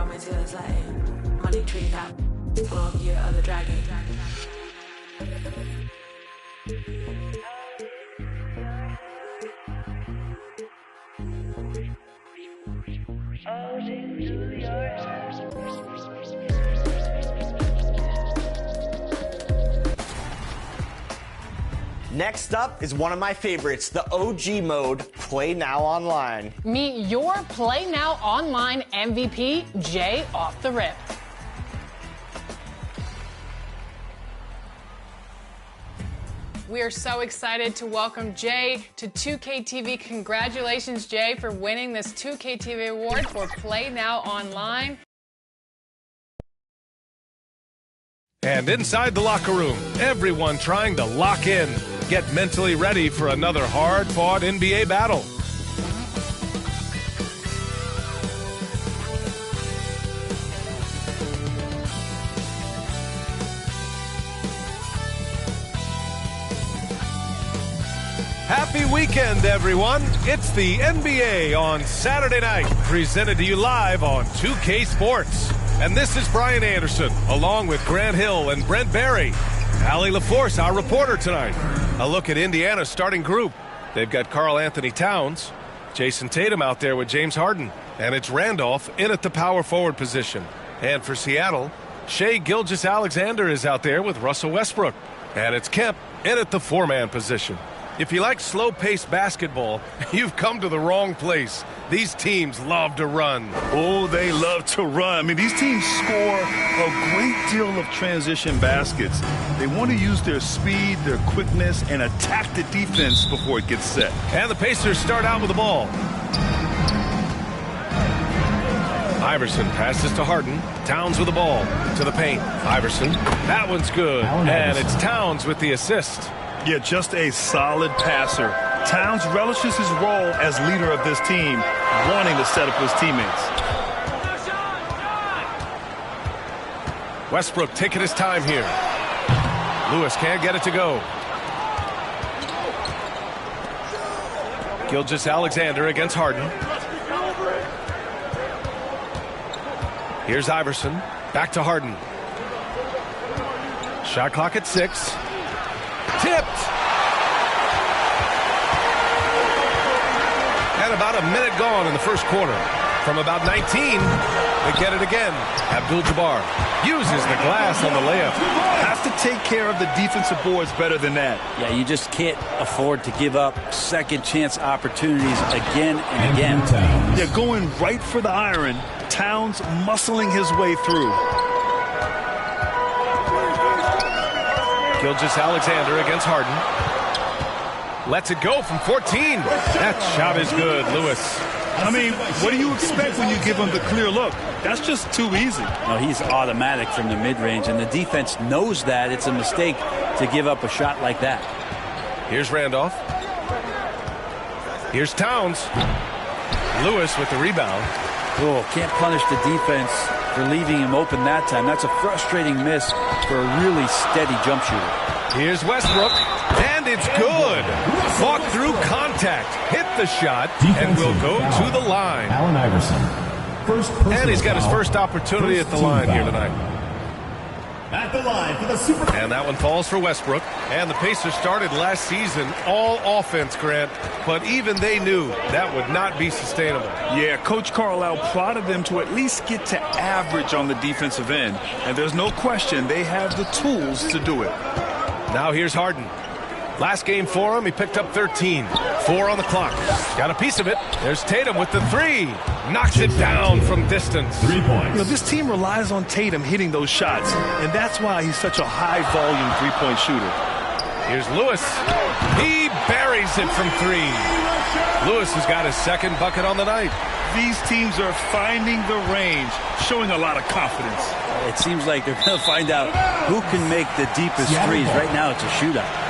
my tears like money tree that 12 year other dragon. Next up is one of my favorites, the OG mode, Play Now Online. Meet your Play Now Online MVP, Jay Off the Rip. We are so excited to welcome Jay to 2K TV. Congratulations, Jay, for winning this 2K TV award for Play Now Online. And inside the locker room, everyone trying to lock in. Get mentally ready for another hard-fought NBA battle. Happy weekend, everyone. It's the NBA on Saturday night, presented to you live on 2K Sports. And this is Brian Anderson, along with Grant Hill and Brent Barry. Allie LaForce, our reporter tonight. A look at Indiana's starting group. They've got Karl Anthony Towns, Jason Tatum out there with James Harden, and it's Randolph in at the power forward position. And for Seattle, Shai Gilgeous-Alexander is out there with Russell Westbrook. And it's Kemp in at the four-man position. If you like slow-paced basketball, you've come to the wrong place. These teams love to run. Oh, they love to run. I mean, these teams score a great deal of transition baskets. They want to use their speed, their quickness, and attack the defense before it gets set. And the Pacers start out with the ball. Iverson passes to Harden. Towns with the ball to the paint. Iverson. That one's good. And it's Towns with the assist. Yeah, just a solid passer. Towns relishes his role as leader of this team, wanting to set up his teammates. Westbrook taking his time here. Lewis can't get it to go. Gilgeous-Alexander against Harden. Here's Iverson. Back to Harden. Shot clock at 6. Tipped. And about a minute gone in the first quarter. From about 19, they get it again. Abdul-Jabbar uses the glass on the layup. Have to take care of the defensive boards better than that. Yeah, you just can't afford to give up second chance opportunities again and again. They're going right for the iron. Towns muscling his way through. Gilgeous-Alexander against Harden. Lets it go from 14. That shot is good, Lewis. I mean, what do you expect when you give him the clear look? That's just too easy. No, he's automatic from the mid-range, and the defense knows that it's a mistake to give up a shot like that. Here's Randolph. Here's Towns. Lewis with the rebound. Oh, can't punish the defense for leaving him open that time. That's a frustrating miss for a really steady jump shooter. Here's Westbrook, and it's good. Fought through contact, hit the shot, and will go to the line. Allen Iverson. And he's got his first opportunity at the line here tonight. At the line for the Super. And that one falls for Westbrook. And the Pacers started last season all offense, Grant, but even they knew that would not be sustainable. Yeah, Coach Carlisle prodded them to at least get to average on the defensive end. And there's no question they have the tools to do it. Now here's Harden. Last game for him, he picked up 13. 4 on the clock. Got a piece of it. There's Tatum with the 3. Knocks it down from distance. 3 points. You know, this team relies on Tatum hitting those shots, and that's why he's such a high-volume three-point shooter. Here's Lewis. He buries it from 3. Lewis has got his second bucket on the night. These teams are finding the range, showing a lot of confidence. It seems like they're going to find out who can make the deepest threes. Right now, it's a shootout.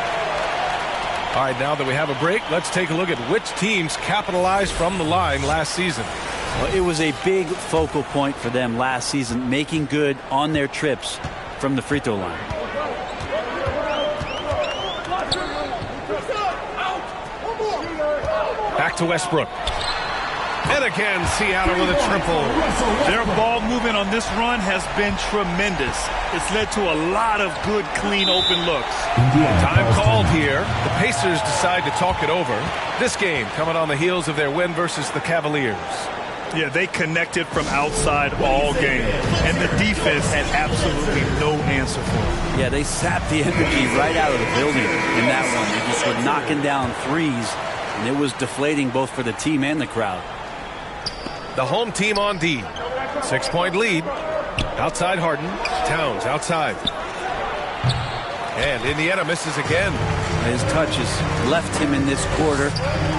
All right, now that we have a break, let's take a look at which teams capitalized from the line last season. Well, it was a big focal point for them last season, making good on their trips from the free throw line. Back to Westbrook. And again, Seattle with a triple. Their ball movement on this run has been tremendous. It's led to a lot of good, clean, open looks. Time called here. The Pacers decide to talk it over. This game coming on the heels of their win versus the Cavaliers. Yeah, they connected from outside all game, and the defense had absolutely no answer for it. Yeah, they sapped the energy right out of the building in that one. They just were knocking down threes, and it was deflating both for the team and the crowd. The home team on D. 6-point lead. Outside Harden. Towns outside. And Indiana misses again. His touch has left him in this quarter.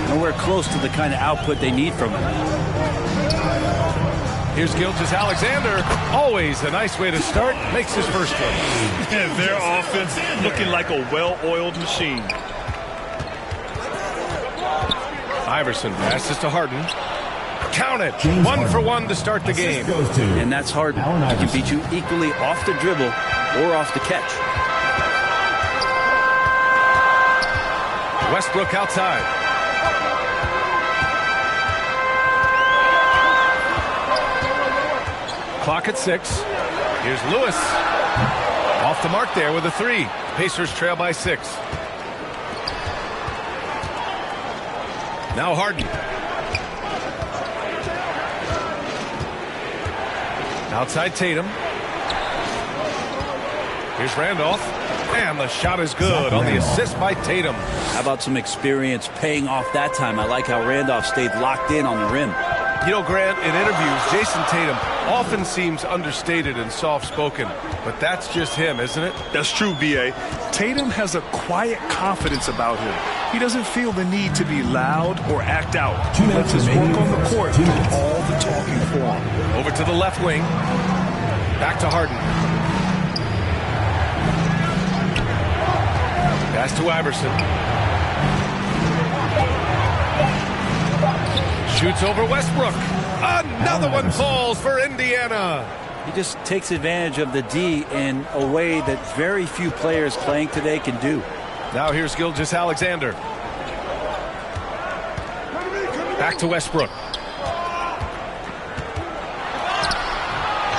Nowhere close to the kind of output they need from him. Here's Gilgeous-Alexander. Always a nice way to start. Makes his first one. And their offense looking like a well-oiled machine. Iverson passes to Harden. Count it. 1 for 1 to start the game. And that's Harden. He can beat you equally off the dribble or off the catch. Westbrook outside. Clock at 6. Here's Lewis. Off the mark there with a 3. Pacers trail by 6. Now Harden. Outside Tatum. Here's Randolph. And the shot is good on the assist by Tatum. How about some experience paying off that time? I like how Randolph stayed locked in on the rim. You know, Grant, in interviews, Jason Tatum often seems understated and soft-spoken, but that's just him, isn't it? That's true, B.A. Tatum has a quiet confidence about him. He doesn't feel the need to be loud or act out. He lets his work on the court do all the talking for him. Over to the left wing. Back to Harden. Pass to Iverson. Shoots over Westbrook. Another one falls for Indiana. He just takes advantage of the D in a way that very few players playing today can do. Now here's Gilgeous-Alexander. Back to Westbrook.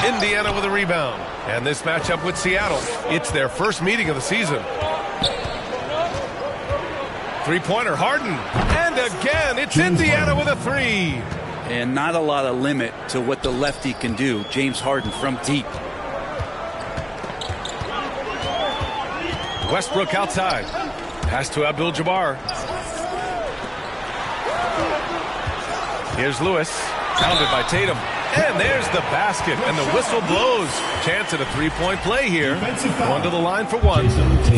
Indiana with a rebound. And this matchup with Seattle, it's their first meeting of the season. Three-pointer, Harden. And again, it's Indiana with a 3. And not a lot of limit to what the lefty can do. James Harden from deep. Westbrook outside. Pass to Abdul-Jabbar. Here's Lewis. Pounded by Tatum. And there's the basket. And the whistle blows. Chance at a three-point play here. One to the line for 1.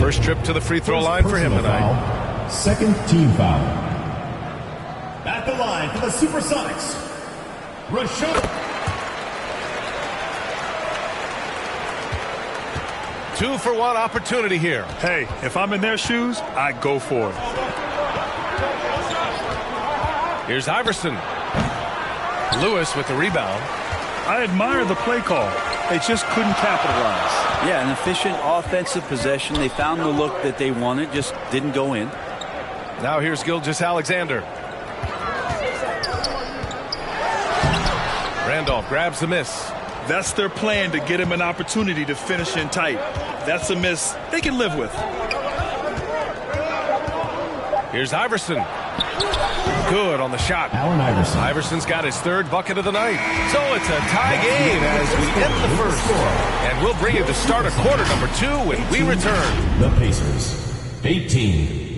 First trip to the free throw line for him tonight. Second team foul. At the line for the Supersonics, Rashad. 2 for 1 opportunity here. Hey, if I'm in their shoes, I go for it. Here's Iverson. Lewis with the rebound. I admire the play call. They just couldn't capitalize. Yeah, an efficient offensive possession. They found the look that they wanted, just didn't go in. Now here's Gilgeous-Alexander. Randolph grabs the miss. That's their plan, to get him an opportunity to finish in tight. That's a miss they can live with. Here's Iverson. Good on the shot. Allen Iverson. Iverson's got his 3rd bucket of the night. So it's a tie game as we end the first. And we'll bring you the start of quarter number 2 when we return. The Pacers, 18.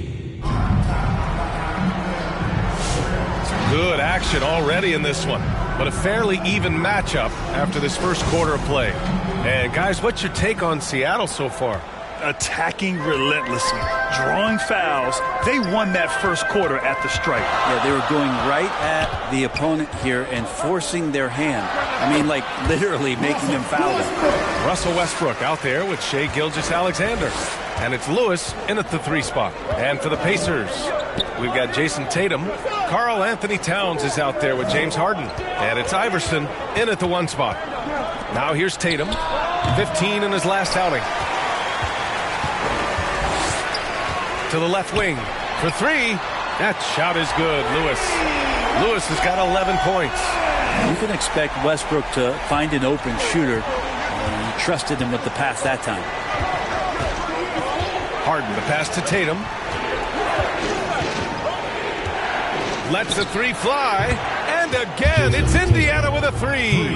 Good action already in this one, but a fairly even matchup after this first quarter of play. And guys, what's your take on Seattle so far? Attacking relentlessly, drawing fouls. They won that first quarter at the stripe. Yeah, they were going right at the opponent here and forcing their hand. I mean, like literally making them foul them. Russell Westbrook out there with Shai Gilgeous-Alexander. And it's Lewis in at the 3 spot. And for the Pacers, we've got Jason Tatum. Karl Anthony Towns is out there with James Harden. And it's Iverson in at the 1 spot. Now here's Tatum, 15 in his last outing. To the left wing for 3. That shot is good, Lewis. Lewis has got 11 points. You can expect Westbrook to find an open shooter. He trusted him with the pass that time. Harden, the pass to Tatum. Lets the three fly. And again, it's Indiana with a three.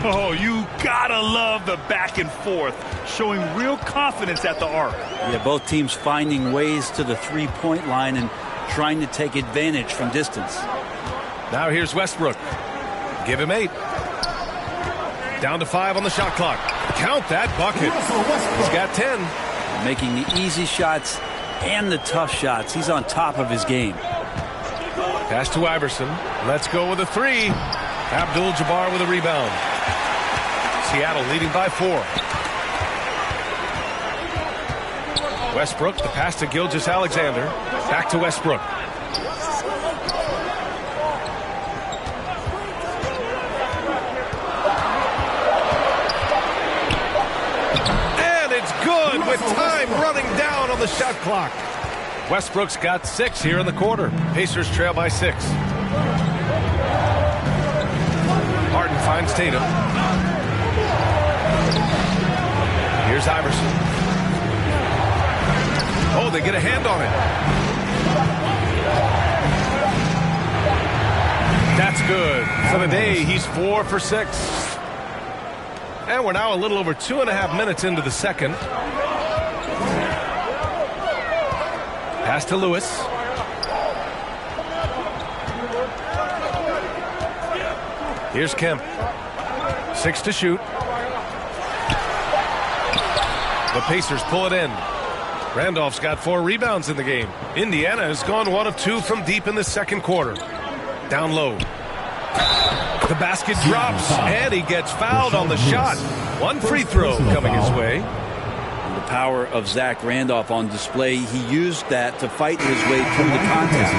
Oh, you gotta love the back and forth, showing real confidence at the arc. Yeah, both teams finding ways to the three-point line and trying to take advantage from distance. Now here's Westbrook. Give him 8. Down to 5 on the shot clock. Count that bucket. He's got 10. Making the easy shots and the tough shots. He's on top of his game. Pass to Iverson. Let's go with a 3. Abdul-Jabbar with a rebound. Seattle leading by 4. Westbrook, the pass to Gilgeous-Alexander. Back to Westbrook. And it's good with time running down on the shot clock. Westbrook's got 6 here in the quarter. Pacers trail by 6. Harden finds Tatum. Here's Iverson. Oh, they get a hand on it. That's good. For the day, he's 4 for 6. And we're now a little over 2.5 minutes into the second. Pass to Lewis. Here's Kemp. 6 to shoot. The Pacers pull it in. Randolph's got 4 rebounds in the game. Indiana has gone 1 of 2 from deep in the second quarter. Down low. The basket drops, and he gets fouled on the shot. 1 free throw coming his way. The power of Zach Randolph on display. He used that to fight his way through the contact.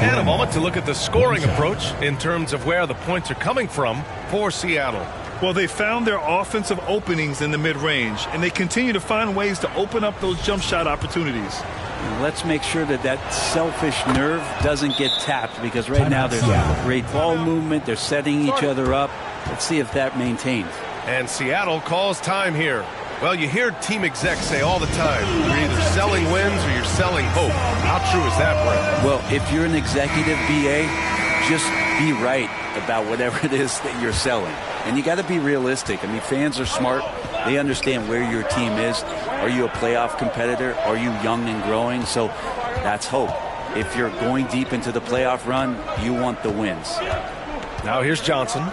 And a moment to look at the scoring approach in terms of where the points are coming from for Seattle. Well, they found their offensive openings in the mid-range, and they continue to find ways to open up those jump shot opportunities. Let's make sure that that selfish nerve doesn't get tapped, because right now there's great ball movement. They're setting each other up. Let's see if that maintains. And Seattle calls time here. Well, you hear team execs say all the time, you're either selling wins or you're selling hope. How true is that, Brett? Well, if you're an executive BA, just be right about whatever it is that you're selling. And you got to be realistic. I mean, fans are smart. They understand where your team is. Are you a playoff competitor? Are you young and growing? So that's hope. If you're going deep into the playoff run, you want the wins. Now here's Johnson.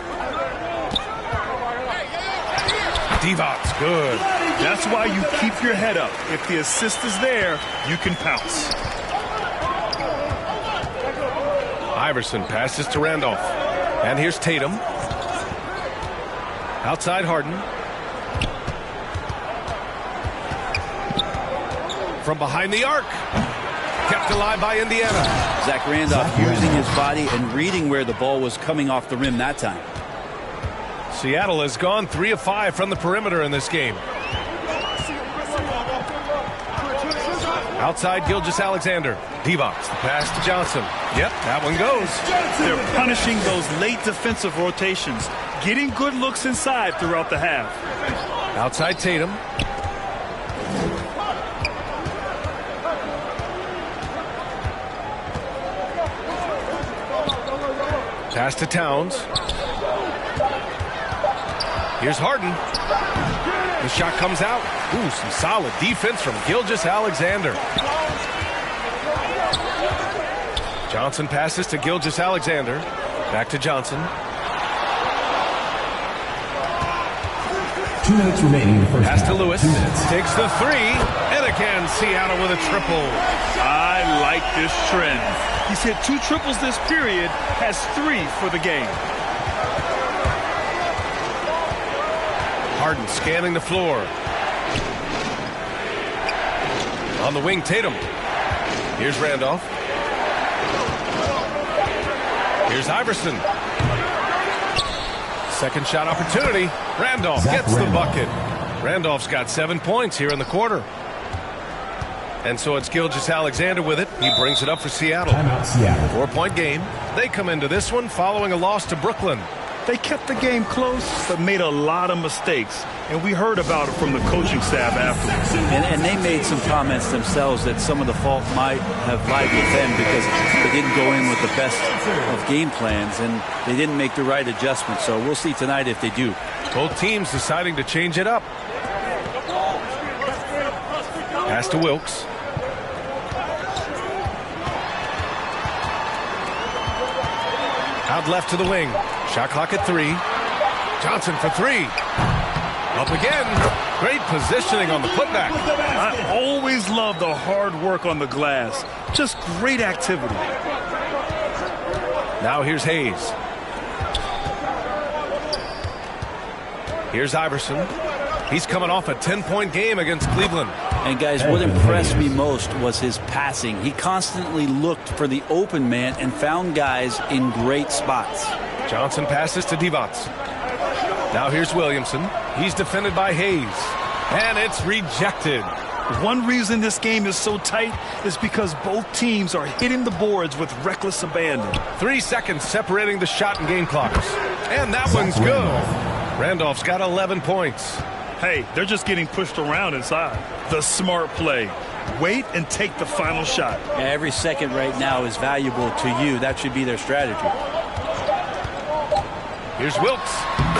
Divac, good. That's why you keep your head up. If the assist is there, you can pounce. Iverson passes to Randolph. And here's Tatum. Outside Harden. From behind the arc. Kept alive by Indiana. Zach Randolph using his body and reading where the ball was coming off the rim that time. Seattle has gone 3 of 5 from the perimeter in this game. Outside Gilgeous-Alexander. Divac, the pass to Johnson. Yep, that one goes. They're punishing those late defensive rotations, getting good looks inside throughout the half. Outside Tatum. Pass to Towns. Here's Harden. The shot comes out. Ooh, some solid defense from Gilgeous-Alexander. Johnson passes to Gilgeous-Alexander. Back to Johnson. 2 minutes remaining in the first Pass to half. Lewis. 2 minutes. Takes the 3. And again, Seattle with a triple. I like this trend. He's hit 2 triples this period, has 3 for the game. Harden scanning the floor. On the wing, Tatum. Here's Randolph. Here's Iverson. Second shot opportunity. Randolph gets the bucket. Randolph's got 7 points here in the quarter. And so it's Gilgeous-Alexander with it. He brings it up for Seattle. Timeout, Seattle. 4-point game. They come into this one following a loss to Brooklyn. They kept the game close, but made a lot of mistakes. And we heard about it from the coaching staff afterwards. And they made some comments themselves that some of the fault might have lied with them because they didn't go in with the best of game plans and they didn't make the right adjustments. So we'll see tonight if they do. Both teams deciding to change it up. Pass to Wilkes. Out left to the wing. Shot clock at 3. Johnson for 3. Up again. Great positioning on the putback. I always love the hard work on the glass. Just great activity. Now here's Hayes. Here's Iverson. He's coming off a 10-point game against Cleveland. And guys, what impressed me most was his passing. He constantly looked for the open man and found guys in great spots. Johnson passes to Divac. Now here's Williamson. He's defended by Hayes. And it's rejected. One reason this game is so tight is because both teams are hitting the boards with reckless abandon. 3 seconds separating the shot and game clocks. And that one's good. Randolph's got 11 points. Hey, they're just getting pushed around inside. The smart play. Wait and take the final shot. Every second right now is valuable to you. That should be their strategy. Here's Wilkes.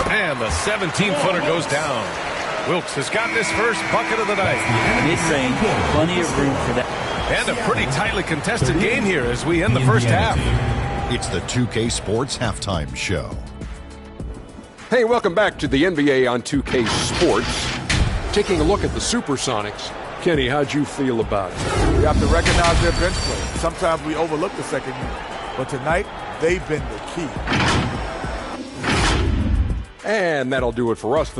And the 17-footer goes down. Wilkes has gotten his first bucket of the night. Mid-range, plenty of room for that. And a pretty tightly contested game here as we end the first half. It's the 2K Sports Halftime Show. Hey, welcome back to the NBA on 2K Sports. Taking a look at the Supersonics. Kenny, how'd you feel about it? We have to recognize their bench play. Sometimes we overlook the second unit, but tonight they've been the key. And that'll do it for us.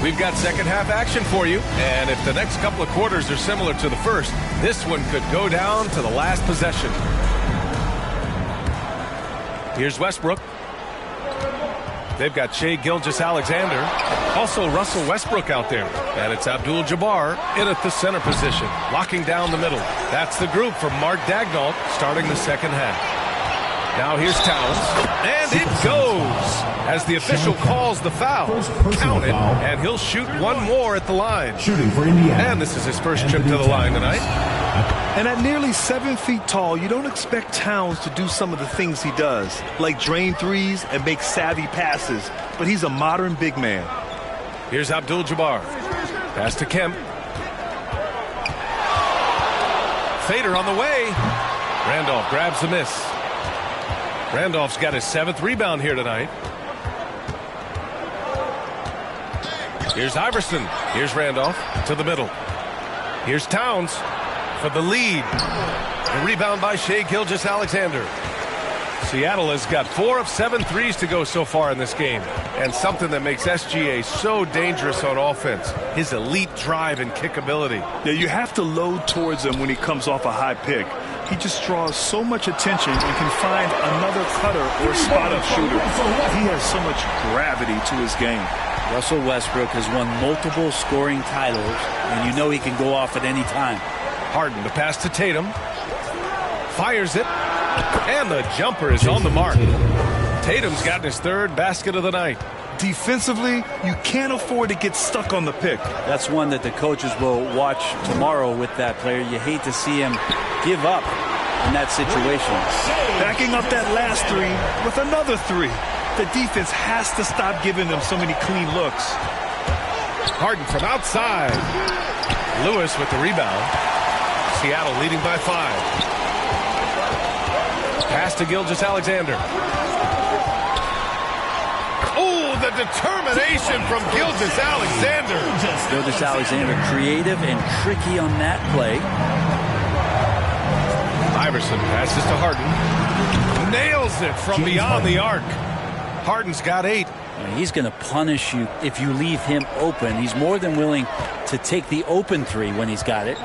We've got second half action for you, and if the next couple of quarters are similar to the first, this one could go down to the last possession. Here's Westbrook. They've got Shai Gilgeous-Alexander. Also Russell Westbrook out there. And it's Abdul-Jabbar in at the center position, locking down the middle. That's the group from Mark Daigneault starting the second half. Now here's Towns, and it goes as the official calls the foul. Count it, and he'll shoot one more at the line. Shooting for Indiana. And this is his first trip to the line tonight. And at nearly 7 feet tall, you don't expect Towns to do some of the things he does, like drain threes and make savvy passes. But he's a modern big man. Here's Abdul-Jabbar. Pass to Kemp. Fader on the way. Randolph grabs the miss. Randolph's got his 7th rebound here tonight. Here's Iverson. Here's Randolph to the middle. Here's Towns for the lead. A rebound by Shai Gilgeous-Alexander. Seattle has got 4 of 7 threes to go so far in this game. And something that makes SGA so dangerous on offense, his elite drive and kickability. Yeah, you have to load towards him when he comes off a high pick. He just draws so much attention and can find another cutter or spot-up shooter. He has so much gravity to his game. Russell Westbrook has won multiple scoring titles, and you know he can go off at any time. Harden to pass to Tatum. Fires it. And the jumper is on the mark. Tatum's gotten his 3rd basket of the night. Defensively, you can't afford to get stuck on the pick. That's one that the coaches will watch tomorrow with that player. You hate to see him give up in that situation. Backing up that last 3 with another 3. The defense has to stop giving them so many clean looks. Harden from outside. Lewis with the rebound. Seattle leading by 5. Pass to Gilgeous-Alexander. Oh, the determination from Gilgeous-Alexander. Gilgeous-Alexander creative and tricky on that play. Iverson passes to Harden. Nails it from beyond the arc. Harden's got 8. And he's going to punish you if you leave him open. He's more than willing to take the open 3 when he's got it.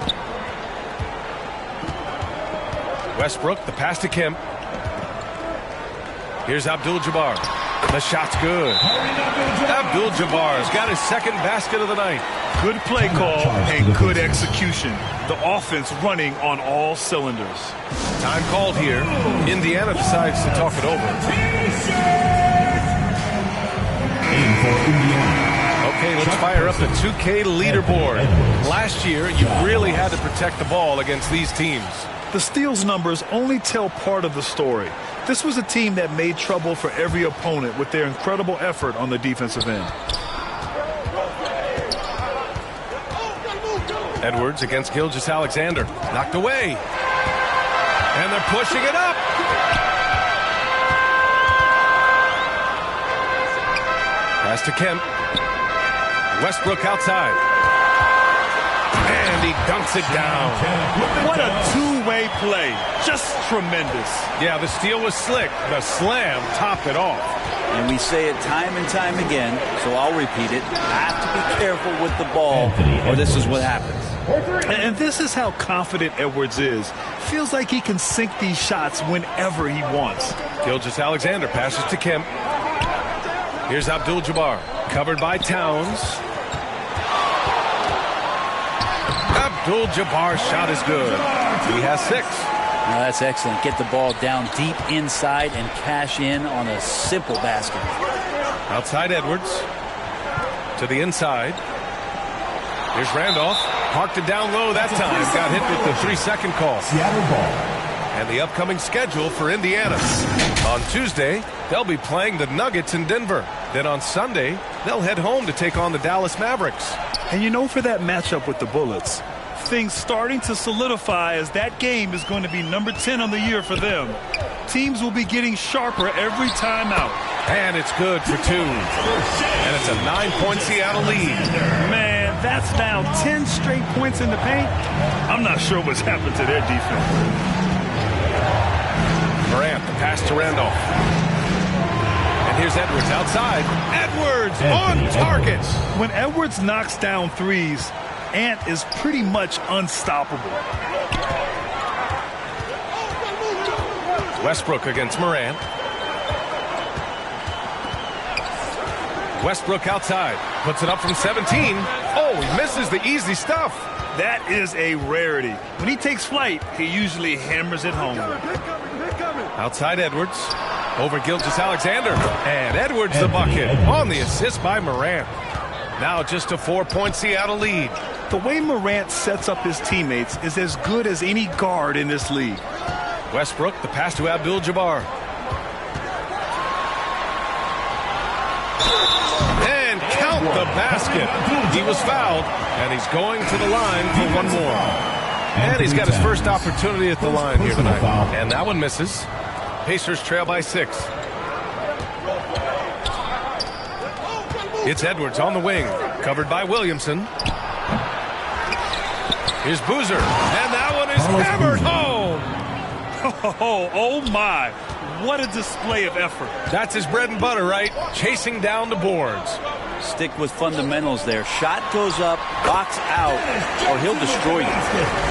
Westbrook, the pass to Kemp. Here's Abdul-Jabbar. The shot's good. Abdul-Jabbar's got his second basket of the night. Good play call and good execution. The offense running on all cylinders. Time called here. Indiana decides to talk it over. Okay, let's fire up the 2K leaderboard. Last year, you really had to protect the ball against these teams. The steals numbers only tell part of the story. This was a team that made trouble for every opponent with their incredible effort on the defensive end. Edwards against Gilgeous-Alexander. Knocked away. And they're pushing it up. Pass to Kemp. Westbrook outside. And he dunks it down. What a two-way play. Just tremendous. Yeah, the steal was slick. The slam topped it off. And we say it time and time again, so I'll repeat it. Have to be careful with the ball, or this is what happens. And this is how confident Edwards is. Feels like he can sink these shots whenever he wants. Gilgeous-Alexander passes to Kemp. Here's Abdul-Jabbar, covered by Towns. Abdul-Jabbar's shot is good. He has 6. Now that's excellent. Get the ball down deep inside and cash in on a simple basket. Outside Edwards. To the inside. Here's Randolph. Parked it down low that time. Got hit with the 3-second call. Seattle ball. And the upcoming schedule for Indiana. On Tuesday, they'll be playing the Nuggets in Denver. Then on Sunday, they'll head home to take on the Dallas Mavericks. And you know, for that matchup with the Bullets, things starting to solidify as that game is going to be number 10 on the year for them. Teams will be getting sharper every time out. And it's good for 2. And it's a 9-point Seattle lead. Man, that's now 10 straight points in the paint. I'm not sure what's happened to their defense. Morant, the pass to Randolph. And here's Edwards outside. Edwards on target. When Edwards knocks down threes, Ant is pretty much unstoppable. Westbrook against Morant. Westbrook outside. Puts it up from 17. Oh, he misses the easy stuff. That is a rarity. When he takes flight, he usually hammers it home. Outside Edwards. Over Gilgeous-Alexander. And Edwards the bucket on the assist by Morant. Now just a 4-point Seattle lead. The way Morant sets up his teammates is as good as any guard in this league. Westbrook, the pass to Abdul-Jabbar. And count the basket. He was fouled, and he's going to the line for one more. And he's got his first opportunity at the line here tonight. And that one misses. Pacers trail by 6. It's Edwards on the wing, covered by Williamson. Here's Boozer, and that one is hammered home. Oh my, what a display of effort. That's his bread and butter, right? Chasing down the boards. Stick with fundamentals there. Shot goes up, box out, or he'll destroy you.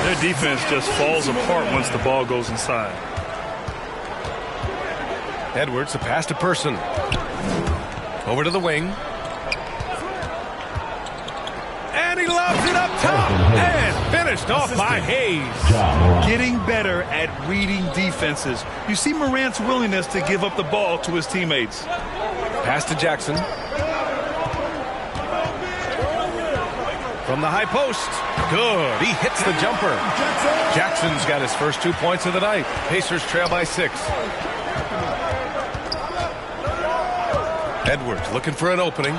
Their defense just falls apart once the ball goes inside. Edwards, the pass to Person. Over to the wing. And he lobs it up top. And finished off by Hayes. Getting better at reading defenses. You see Morant's willingness to give up the ball to his teammates. Pass to Jackson. From the high post. Good. He hits the jumper. Jackson's got his first 2 points of the night. Pacers trail by 6. Edwards looking for an opening.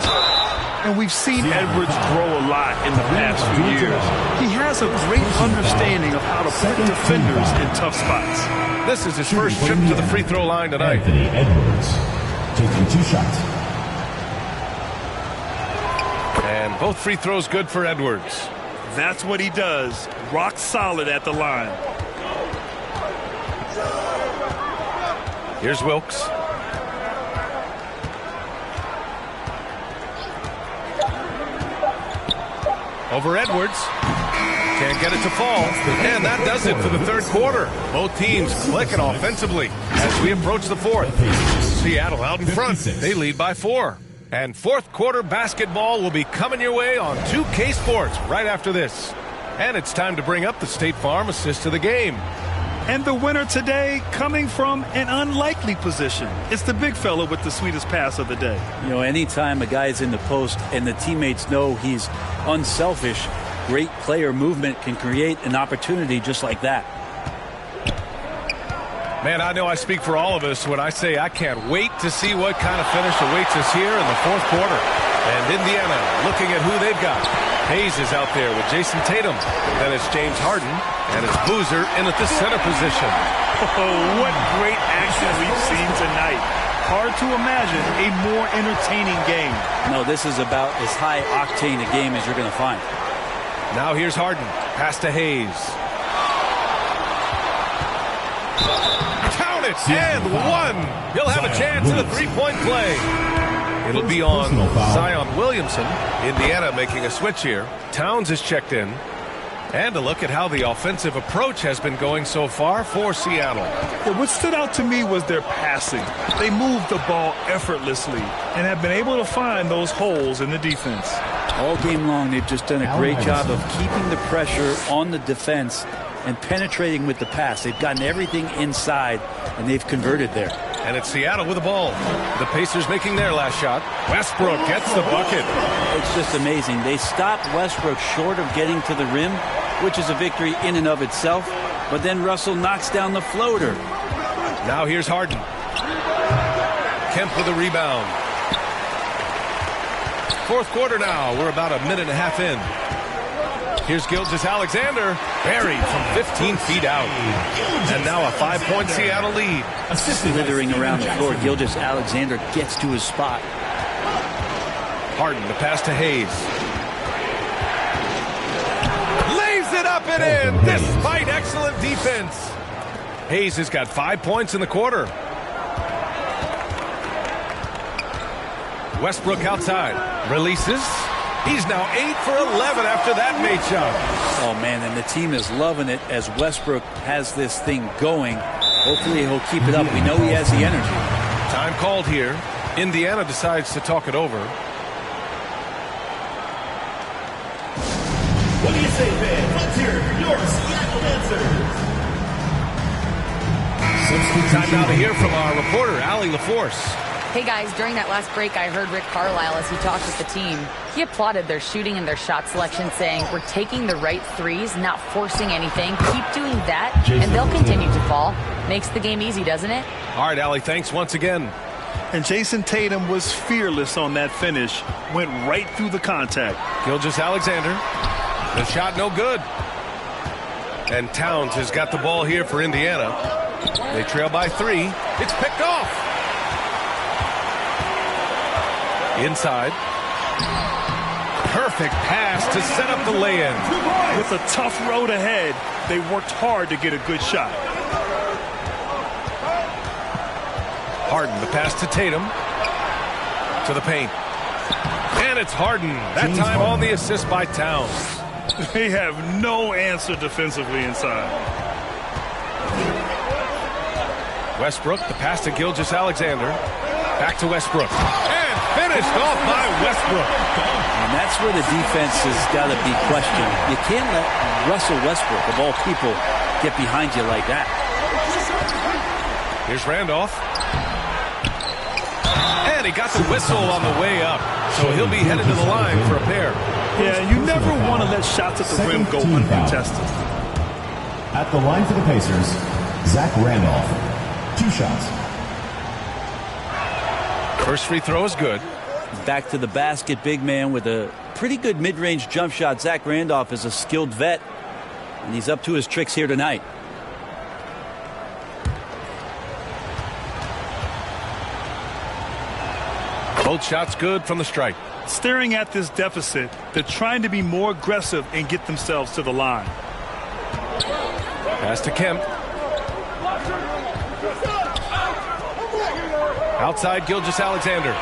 And we've seen Edwards grow a lot in the past few years. He has a great understanding of how to put defenders in tough spots. This is his first trip to the free throw line tonight. Anthony Edwards taking 2 shots. And both free throws good for Edwards. That's what he does. Rock solid at the line. Here's Wilkes. Over Edwards. Can't get it to fall. And that does it for the third quarter. Both teams clicking offensively as we approach the fourth. Seattle out in front. They lead by 4. And fourth quarter basketball will be coming your way on 2K Sports right after this. And it's time to bring up the State Farm assist of the game. And the winner today coming from an unlikely position. It's the big fella with the sweetest pass of the day. You know, anytime a guy's in the post and the teammates know he's unselfish, great player movement can create an opportunity just like that. Man, I know I speak for all of us when I say I can't wait to see what kind of finish awaits us here in the fourth quarter. And Indiana looking at who they've got. Hayes is out there with Jason Tatum. Then it's James Harden. And it's Boozer in at the center position. Oh, what great action we've seen tonight. Hard to imagine a more entertaining game. No, this is about as high octane a game as you're going to find. Now here's Harden. Pass to Hayes. Count it! And one! He'll have a chance at a three-point play. It'll be on Zion Williamson. Indiana making a switch here. Towns is checked in. And a look at how the offensive approach has been going so far for Seattle. Yeah, what stood out to me was their passing. They moved the ball effortlessly and have been able to find those holes in the defense. All game long, they've just done a great job of keeping the pressure on the defense and penetrating with the pass. They've gotten everything inside, and they've converted there. And it's Seattle with the ball. The Pacers making their last shot. Westbrook gets the bucket. It's just amazing. They stopped Westbrook short of getting to the rim, which is a victory in and of itself. But then Russell knocks down the floater. Now here's Harden. Kemp with a rebound. Fourth quarter now. We're about a minute and a half in. Here's Gilgeous-Alexander, buried from 15 feet out. And now a 5-point Seattle lead. Slithering around the floor, Gilgeous-Alexander gets to his spot. Harden, the pass to Hayes. Lays it up and in, despite excellent defense. Hayes has got 5 points in the quarter. Westbrook outside, releases. He's now 8 for 11 after that made shot. Oh, man, and the team is loving it as Westbrook has this thing going. Hopefully he'll keep it up. We know he has the energy. Time called here. Indiana decides to talk it over. What do you say, fans? Let's hear your Seattle answers. Time now to hear from our reporter, Allie LaForce. Hey guys, during that last break, I heard Rick Carlisle as he talked with the team. He applauded their shooting and their shot selection, saying, we're taking the right threes, not forcing anything. Keep doing that, and they'll continue to fall. Makes the game easy, doesn't it? All right, Allie, thanks once again. And Jason Tatum was fearless on that finish. Went right through the contact. Gilgeous-Alexander. The shot no good. And Towns has got the ball here for Indiana. They trail by 3. It's picked off. Inside. Perfect pass to set up the lay-in. With a tough road ahead, they worked hard to get a good shot. Harden, the pass to Tatum. To the paint. And it's Harden. That time on the assist by Towns. They have no answer defensively inside. Westbrook, the pass to Gilgeous-Alexander. Back to Westbrook. And finished off by Westbrook. And that's where the defense has got to be questioned. You can't let Russell Westbrook, of all people, get behind you like that. Here's Randolph. And he got the whistle on the way up. So he'll be headed to the line for a pair. Yeah, you never want to let shots at the rim go uncontested. At the line for the Pacers, Zach Randolph. 2 shots. First free throw is good. Back to the basket, big man with a pretty good mid-range jump shot. Zach Randolph is a skilled vet, and he's up to his tricks here tonight. Both shots good from the stripe. Staring at this deficit, they're trying to be more aggressive and get themselves to the line. Pass to Kemp. Outside Gilgeous-Alexander.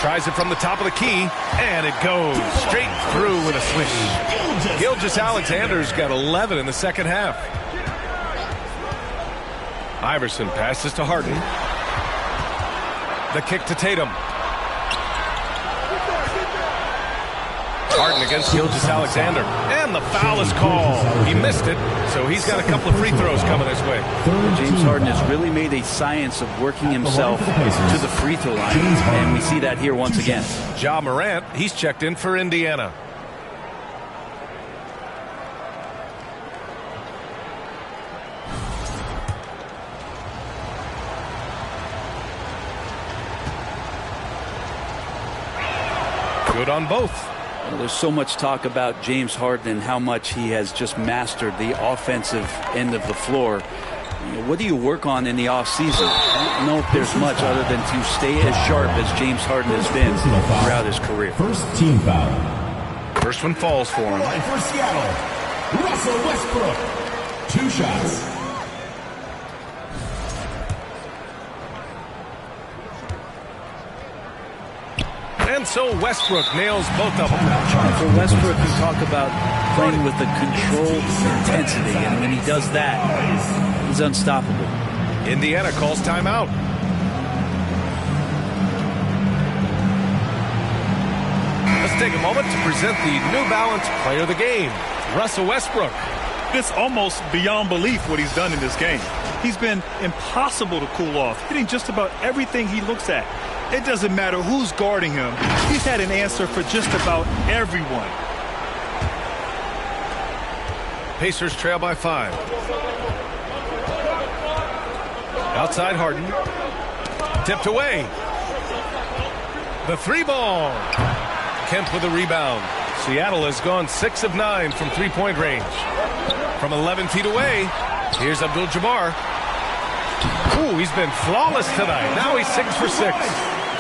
Tries it from the top of the key, and it goes straight through with a swish. Gilgeous-Alexander's got 11 in the second half. Iverson passes to Harden. The kick to Tatum. Harden against Gilgeous-Alexander. And the foul is called. He missed it, so he's got a couple of free throws coming his way. James Harden has really made a science of working himself to the free throw line, and we see that here once again. Ja Morant, he's checked in for Indiana. Good on both. Well, there's so much talk about James Harden and how much he has just mastered the offensive end of the floor. What do you work on in the offseason? I don't know if there's much other than to stay as sharp as James Harden has been throughout his career. First team foul. First one falls for him. Line for Seattle, Russell Westbrook. 2 shots. And so Westbrook nails both of them. For Westbrook, you talk about playing with a controlled intensity, and when he does that, he's unstoppable. Indiana calls timeout. Let's take a moment to present the New Balance Player of the Game, Russell Westbrook. It's almost beyond belief what he's done in this game. He's been impossible to cool off, hitting just about everything he looks at. It doesn't matter who's guarding him. He's had an answer for just about everyone. Pacers trail by 5. Outside Harden. Tipped away. The 3-ball. Kemp with a rebound. Seattle has gone 6 of 9 from three-point range. From 11 feet away, here's Abdul-Jabbar. Ooh, he's been flawless tonight. Now he's 6 for 6.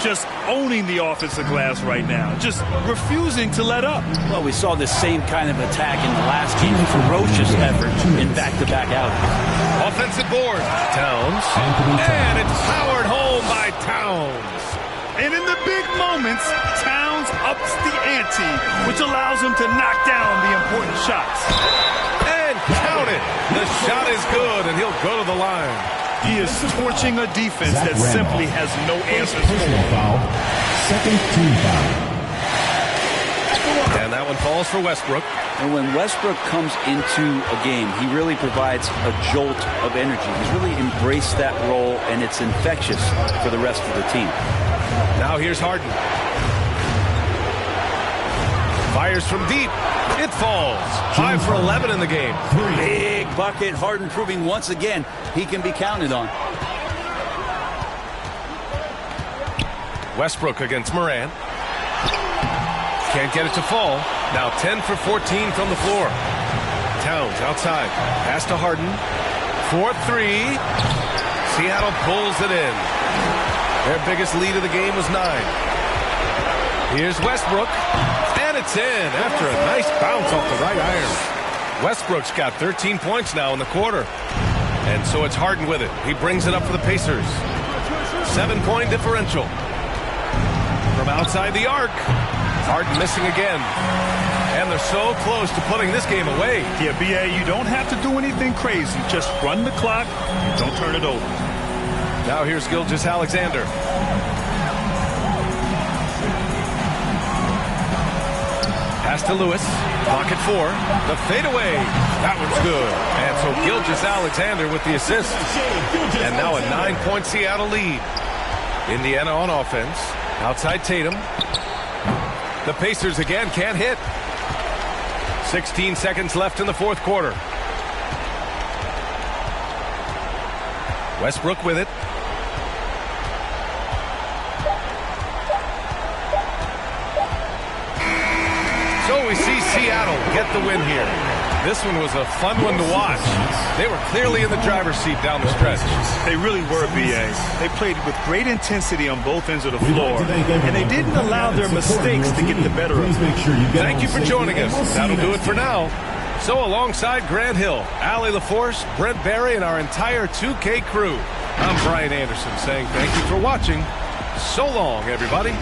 Just owning the offensive glass right now. Just refusing to let up. Well, we saw the same kind of attack in the last game. Ferocious effort in back-to-back outings. Offensive board. Towns. And it's powered home by Towns. And in the big moments, Towns ups the ante, which allows him to knock down the important shots. And count it. The shot is good, and he'll go to the line. He is torching a defense that simply has no answers for him. Second team foul. And that one falls for Westbrook. And when Westbrook comes into a game, he really provides a jolt of energy. He's really embraced that role, and it's infectious for the rest of the team. Now here's Harden. Fires from deep. It falls. 5 for 11 in the game. Big bucket. Harden proving once again he can be counted on. Westbrook against Morant. Can't get it to fall. Now 10 for 14 from the floor. Towns outside. Pass to Harden. 4-3. Seattle pulls it in. Their biggest lead of the game was 9. Here's Westbrook. And it's in after a nice bounce off the right iron. Westbrook's got 13 points now in the quarter. And so it's Harden with it. He brings it up for the Pacers. 7-point differential. From outside the arc. Harden missing again. And they're so close to putting this game away. Yeah, B.A., you don't have to do anything crazy. Just run the clock. Don't turn it over. Now here's Gilgeous-Alexander. Pass to Lewis. Pocket 4. The fadeaway. That one's good. And so Gilgeous-Alexander with the assist. And now a 9-point Seattle lead. Indiana on offense. Outside Tatum. The Pacers again can't hit. 16 seconds left in the fourth quarter. Westbrook with it. So we see Seattle get the win here. This one was a fun one to watch. They were clearly in the driver's seat down the stretch. They really were, B.A. They played with great intensity on both ends of the floor, and they didn't allow their mistakes to get the better of them. Thank you for joining us. That'll do it for now. So alongside Grant Hill, Allie LaForce, Brent Barry, and our entire 2K crew, I'm Brian Anderson saying thank you for watching. So long, everybody.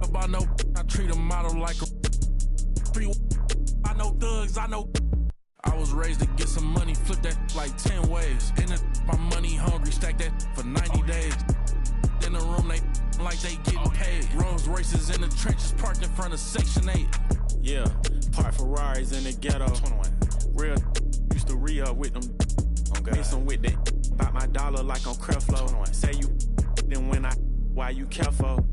up, I know. I treat a model like a free. I know thugs, I know. I was raised to get some money, flip that like 10 ways. In the my money hungry, stack that for 90 days. In the room, they like they getting paid. Rolls Royces in the trenches, parked in front of Section 8. Yeah, park Ferraris in the ghetto. 21. Real used to re-up with them. Mixing with that. Bought my dollar like on Creflo. Say you then when I why you careful.